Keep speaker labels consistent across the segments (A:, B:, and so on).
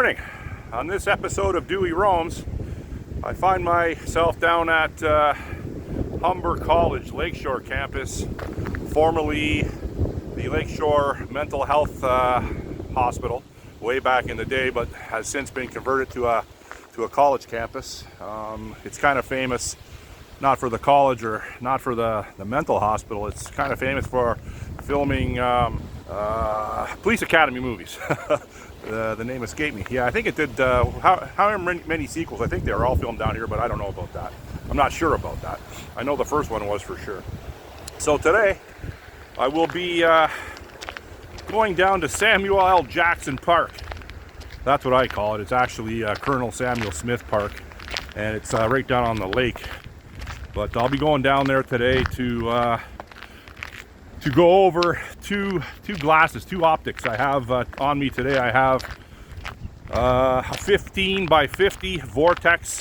A: morning. On this episode of Dewey Roams, I find myself down at Humber College Lakeshore campus, formerly the Lakeshore Mental Health Hospital, way back in the day, but has since been converted to a college campus. It's kind of famous, not for the college or not for the mental hospital. It's kind of famous for filming police academy movies. The name escaped me. Yeah, I think it did however many sequels. I think they were all filmed down here, but I don't know about that. I'm not sure about that. I know the first one was for sure. So today I will be going down to Samuel L. Jackson Park. That's what I call it. It's actually Colonel Samuel Smith Park, and it's right down on the lake. But I'll be going down there today to go over two glasses, two optics I have on me today. I have a 15 by 50 Vortex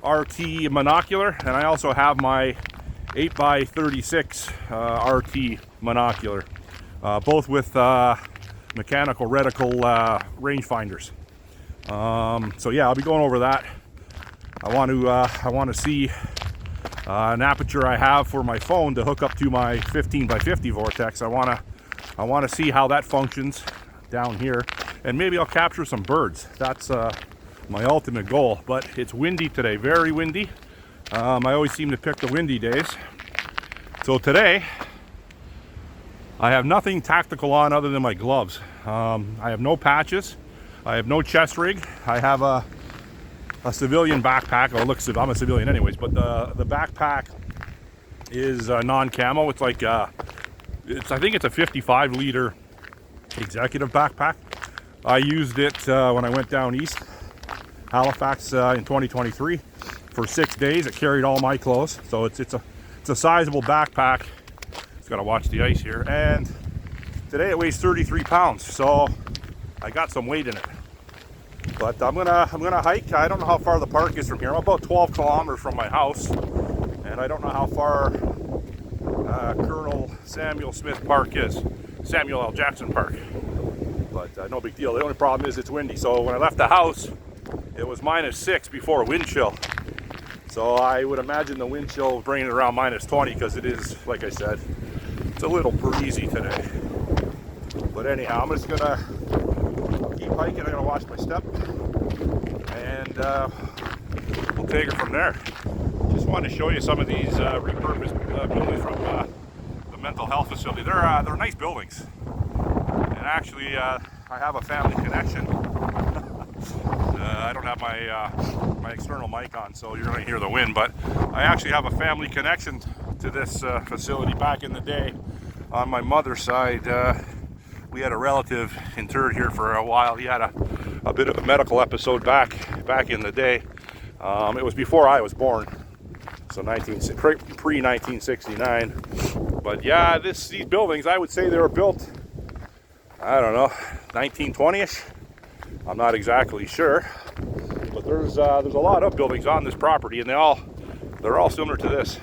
A: RT monocular, and I also have my 8 by 36 RT monocular, both with mechanical reticle rangefinders. So yeah, I'll be going over that. I want to see an aperture I have for my phone to hook up to my 15 by 50 Vortex. I want to see how that functions down here, and maybe I'll capture some birds. That's my ultimate goal. But it's windy today, very windy. I always seem to pick the windy days. So today I have nothing tactical on other than my gloves. I have no patches. I have no chest rig. I have a civilian backpack. Oh, look, I'm a civilian anyways, but the backpack is non-camo. It's like I think it's a 55 liter executive backpack. I used it when I went down east, Halifax, in 2023 for 6 days. It carried all my clothes, so it's a sizable backpack. Just gotta watch the ice here. And today it weighs 33 pounds, so I got some weight in it. But I'm gonna hike. I don't know how far the park is from here. I'm about 12 kilometers from my house, and I don't know how far Colonel Samuel Smith Park is. Samuel L. Jackson Park. But no big deal. The only problem is it's windy. So when I left the house, it was -6 before wind chill. So I would imagine the wind chill bringing it around -20, because it is, like I said, it's a little breezy today. But anyhow, I'm just gonna keep hiking. I'm gonna watch my step, and we'll take it from there. Just wanted to show you some of these repurposed buildings from the mental health facility. They're nice buildings, and actually I have a family connection. I don't have my external mic on, so you're going to hear the wind, but I actually have a family connection to this facility. Back in the day, on my mother's side, we had a relative interred here for a while. He had a bit of a medical episode back in the day. It was before I was born, so pre-1969. But yeah, these buildings, I would say they were built, I don't know, 1920ish. I'm not exactly sure, but there's a lot of buildings on this property, and they're all similar to this.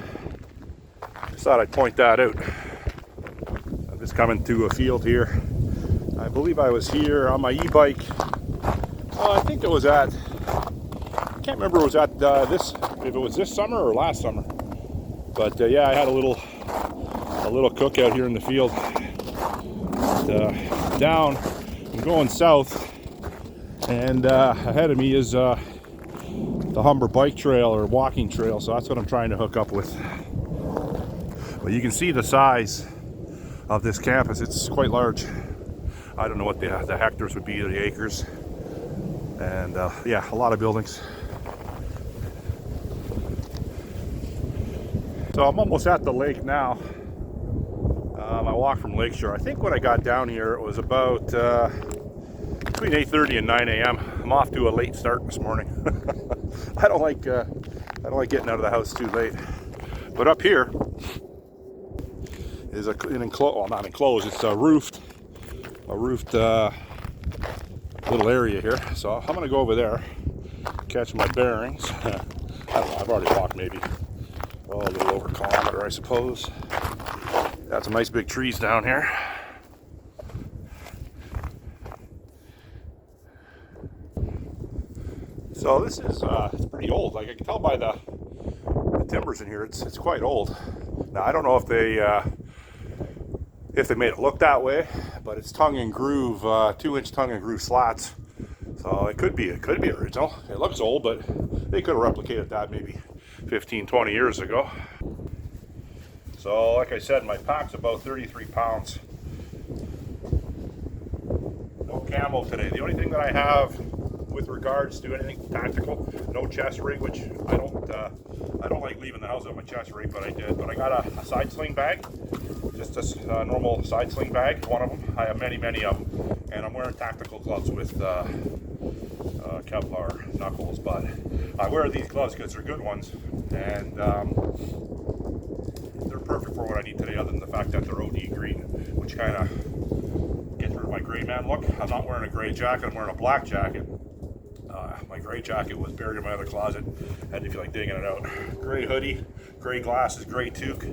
A: Just thought I'd point that out. I'm just coming to a field here. I believe I was here on my e-bike. I think it was I can't remember if it was this summer or last summer. But yeah, I had a little cookout here in the field. Down, I'm going south, and ahead of me is the Humber bike trail or walking trail. So that's what I'm trying to hook up with. But you can see the size of this campus. It's quite large. I don't know what the hectares would be, or the acres. And yeah, a lot of buildings. So I'm almost at the lake now. I walked from Lakeshore. I think when I got down here, it was about between 8:30 and 9 a.m. I'm off to a late start this morning. I don't like getting out of the house too late. But up here is an enclosed, well, not enclosed, it's a roofed little area here. So I'm gonna go over there, catch my bearings. I don't know, I've already walked maybe a little over a kilometer, I suppose. Got some nice big trees down here. So this is it's pretty old. Like I can tell by the timbers in here, it's quite old. Now I don't know if they made it look that way, but it's tongue and groove, 2-inch tongue and groove slats. So it could be original. It looks old, but they could have replicated that maybe 15, 20 years ago. So like I said, my pack's about 33 pounds. No camo today. The only thing that I have with regards to anything tactical, no chest rig, which I don't like leaving the house with my chest rig, but I did. But I got a side sling bag, just a normal side sling bag, one of them. I have many of them, and I'm wearing tactical gloves with Kevlar knuckles, but I wear these gloves because they're good ones, and they're perfect for what I need today, other than the fact that they're OD green, which kind of gets rid of my gray man look. I'm not wearing a gray jacket, I'm wearing a black jacket. My gray jacket was buried in my other closet. Had to feel like digging it out. Gray hoodie, gray glasses, gray toque,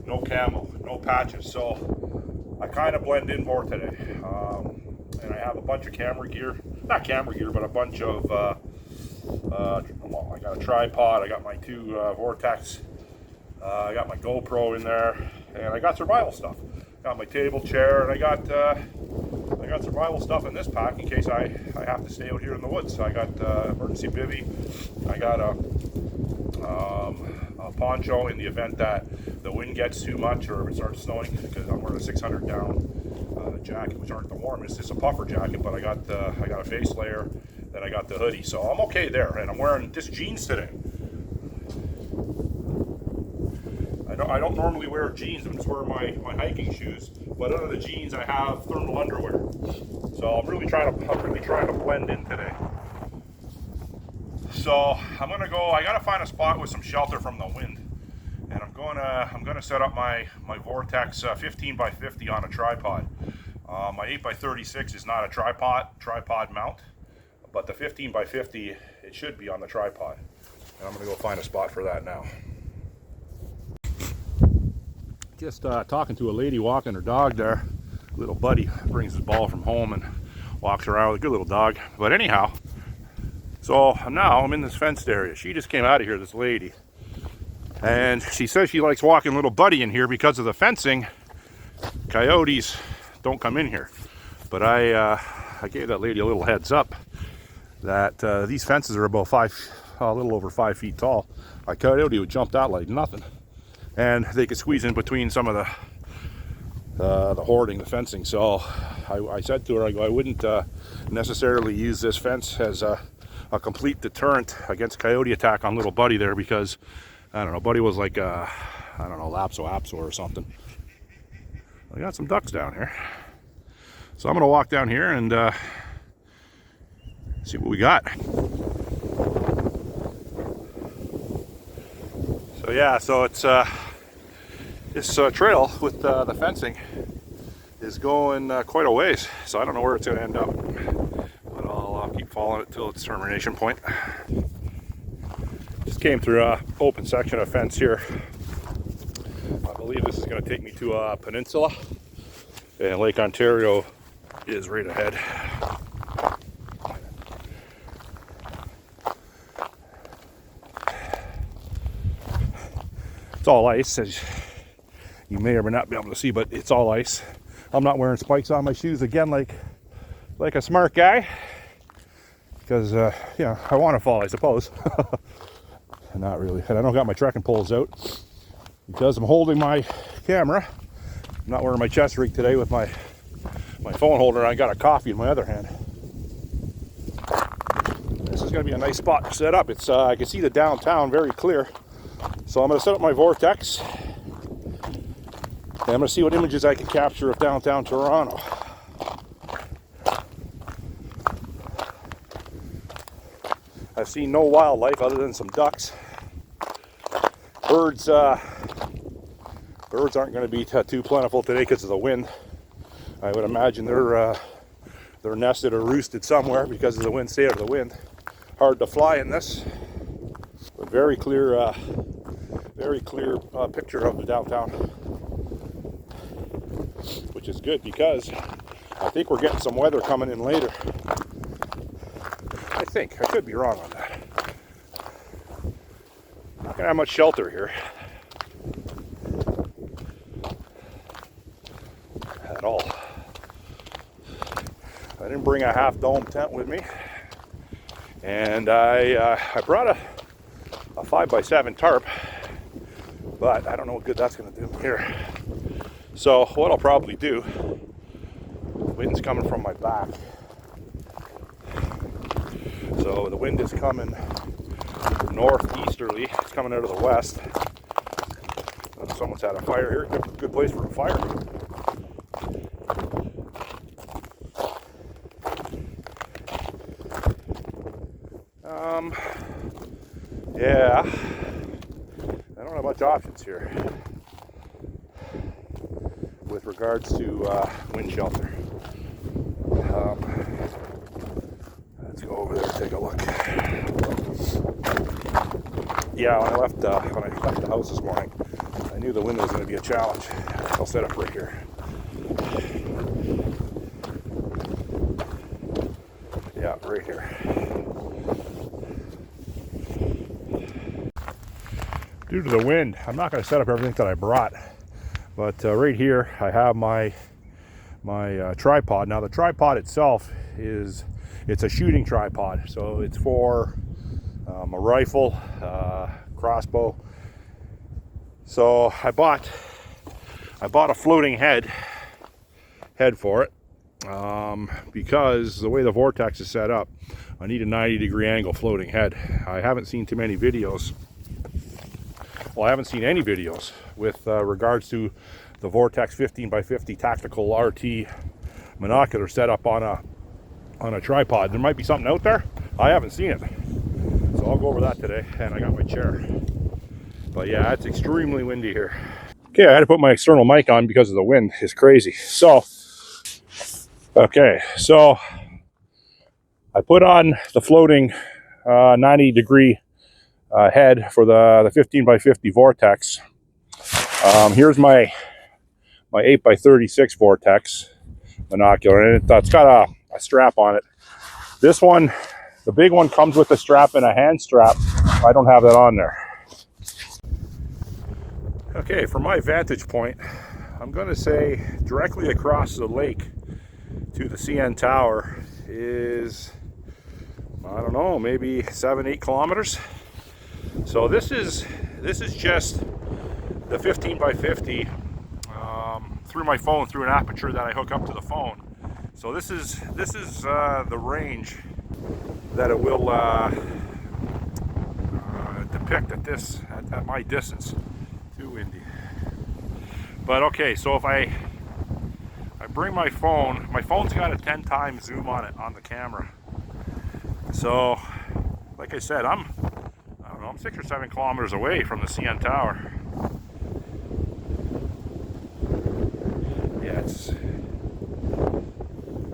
A: no camo, no patches. So I kind of blend in more today. And I have a bunch of camera gear, not camera gear, but a bunch of, well, I got a tripod, I got my 2 Vortex, I got my GoPro in there, and I got survival stuff. Got my table chair, and I got survival stuff in this pack in case I have to stay out here in the woods. I got emergency bivvy. I got a poncho in the event that the wind gets too much or it starts snowing, because I'm wearing a 600 down jacket, which aren't the warmest. It's a puffer jacket, but I got a base layer, then I got the hoodie, so I'm okay there. And I'm wearing just jeans today. I don't normally wear jeans. I'm just wearing my hiking shoes, but under the jeans I have thermal underwear. So I'm really trying to blend in today. So I'm gonna go. I gotta find a spot with some shelter from the wind, and I'm gonna set up my Vortex 15 by 50 on a tripod. My 8 by 36 is not a tripod mount, but the 15 by 50 it should be on the tripod. And I'm gonna go find a spot for that now. Just talking to a lady walking her dog there. Little buddy brings his ball from home and walks around with a good little dog. But anyhow, so now I'm in this fenced area. She just came out of here, this lady. And she says she likes walking little buddy in here because of the fencing. Coyotes don't come in here. But I gave that lady a little heads up that these fences are about a little over 5 feet tall. A coyote would jump out like nothing. And they could squeeze in between some of the hoarding, the fencing. So I said to her, I wouldn't necessarily use this fence as a complete deterrent against coyote attack on little buddy there, because I don't know, buddy was like I don't know, lapso or something. I got some ducks down here, so I'm gonna walk down here and see what we got. So yeah, so it's this trail with the fencing is going quite a ways, so I don't know where it's going to end up, but I'll keep following it till its termination point. Just came through an open section of fence here. I believe this is going to take me to a peninsula, and Lake Ontario is right ahead. It's all ice, as you may or may not be able to see, but it's all ice. I'm not wearing spikes on my shoes again, like a smart guy, because yeah, I want to fall, I suppose. Not really. And I don't got my trekking poles out because I'm holding my camera. I'm not wearing my chest rig today with my phone holder. I got a coffee in my other hand. This is going to be a nice spot to set up. It's I can see the downtown very clear. So I'm going to set up my Vortex, and I'm going to see what images I can capture of downtown Toronto. I've seen no wildlife other than some ducks. Birds aren't going to be too plentiful today because of the wind. I would imagine they're nested or roosted somewhere because of the wind. Stay out of the wind. Hard to fly in this, but very clear picture of the downtown, which is good because I think we're getting some weather coming in later. I think. I could be wrong on that. Not gonna have much shelter here at all. I didn't bring a half dome tent with me, and I brought a 5x7 tarp, but I don't know what good that's gonna do here. So what I'll probably do, the wind's coming from my back. So the wind is coming northeasterly. It's coming out of the west. Someone's had a fire here. Good place for a fire. Yeah, I don't have much options here with regards to wind shelter. Let's go over there and take a look. Yeah, when I left the house this morning, I knew the wind was going to be a challenge. I'll set up right here. Yeah, right here. Due to the wind, I'm not going to set up everything that I brought, but right here I have my tripod. Now the tripod itself it's a shooting tripod, so it's for a rifle, crossbow. So I bought a floating head for it because the way the Vortex is set up, I need a 90-degree angle floating head. I haven't seen too many videos. Well, I haven't seen any videos with regards to the Vortex 15x50 tactical RT monocular set up on a tripod. There might be something out there. I haven't seen it. So I'll go over that today, and I got my chair. But yeah, it's extremely windy here. Okay, I had to put my external mic on because of the wind. It's crazy. So, okay, so I put on the floating 90-degree head for the 15x50 Vortex. Here's my 8x36 Vortex monocular, and it's got a strap on it. This one, the big one, comes with a strap and a hand strap. I don't have that on there. Okay, from my vantage point, I'm going to say directly across the lake to the CN Tower is, I don't know, maybe 7-8 kilometers. So this is just the 15x50 through my phone, through an aperture that I hook up to the phone. So this is the range that it will depict at my distance. Too windy. But okay, so if I bring my phone's got a 10 times zoom on it on the camera. So, like I said, I'm 6 or 7 kilometers away from the CN Tower. Yeah, it's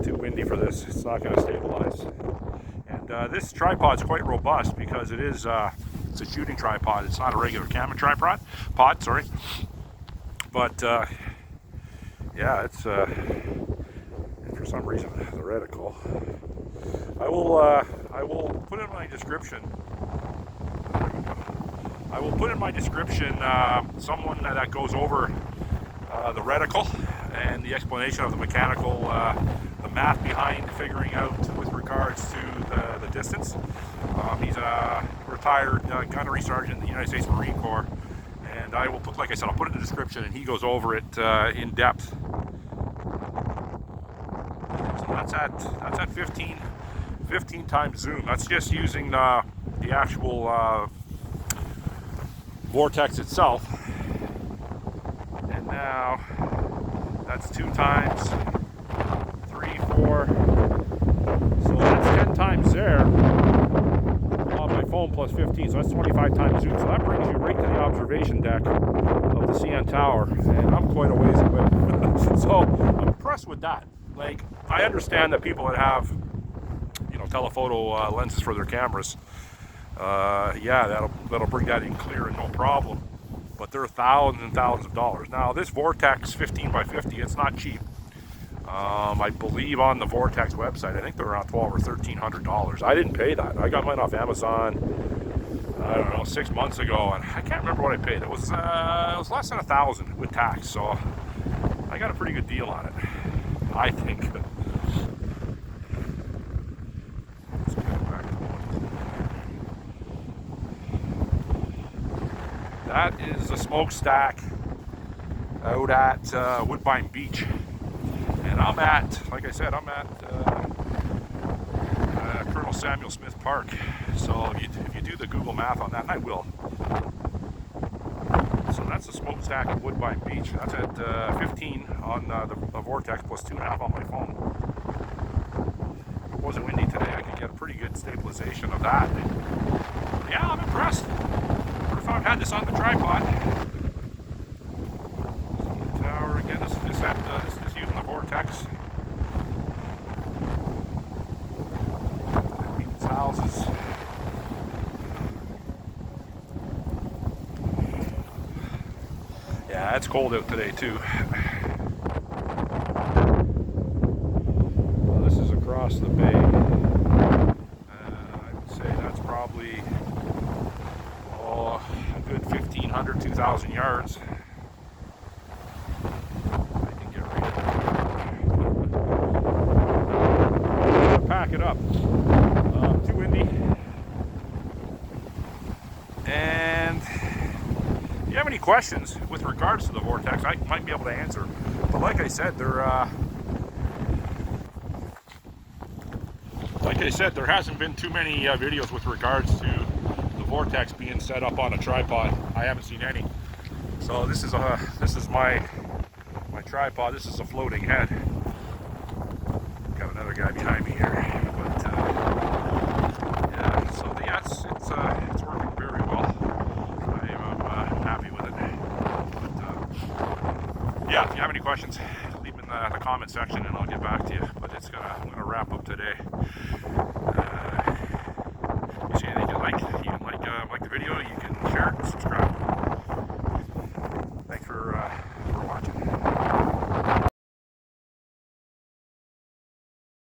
A: too windy for this. It's not going to stabilize. And this tripod's quite robust because it's a shooting tripod. It's not a regular camera tripod. But yeah, it's and for some reason the reticle. I will put in my description. I will put in my description someone that goes over the reticle and the explanation of the mechanical, the math behind figuring out with regards to the distance. He's a retired gunnery sergeant in the United States Marine Corps, and I will put, like I said, I'll put it in the description, and he goes over it in depth. So that's at 15 times zoom. That's just using the actual Vortex itself. And now that's 2 times 3, 4. So that's 10 times there on my phone plus 15. So that's 25 times zoom. So that brings you right to the observation deck of the CN Tower, and I'm quite a ways away. So I'm impressed with that. Like, I understand that people that have, telephoto lenses for their cameras, yeah, that'll bring that in clear and no problem. But they're thousands and thousands of dollars. Now this Vortex 15x50, it's not cheap. I believe on the Vortex website, I think they're around $1,200 or $1,300. I didn't pay that. I got mine off Amazon, I don't know, 6 months ago, and I can't remember what I paid. It was less than $1,000 with tax, so I got a pretty good deal on it, I think. Let's get back to one. That is the smokestack out at Woodbine Beach. And I'm at, like I said, I'm at Colonel Samuel Smith Park. So if you do the Google math on that, and I will. So that's the smokestack at Woodbine Beach. That's at 15 on the Vortex plus 2.5 on my phone. If it wasn't windy today, I could get a pretty good stabilization of that. Yeah, I'm impressed. What if I've had this on the tripod? The tower again. This is using the Vortex. People's houses. Yeah, it's cold out today too. Well, this is across the bay. I would say that's probably a good 1,500, 2,000 yards. Pack it up. Too windy. And if you have any questions with regards to the Vortex, I might be able to answer. But like I said, there hasn't been too many videos with regards to the Vortex being set up on a tripod. I haven't seen any. So this is my tripod. This is a floating head. Got another guy behind me here, but yeah. So yeah, it's working very well. I'm happy with it. But yeah, if you have any questions, leave them in the comment section, and I'll get back to you. But I'm gonna wrap up today. You see anything you like the video, you can share it, subscribe.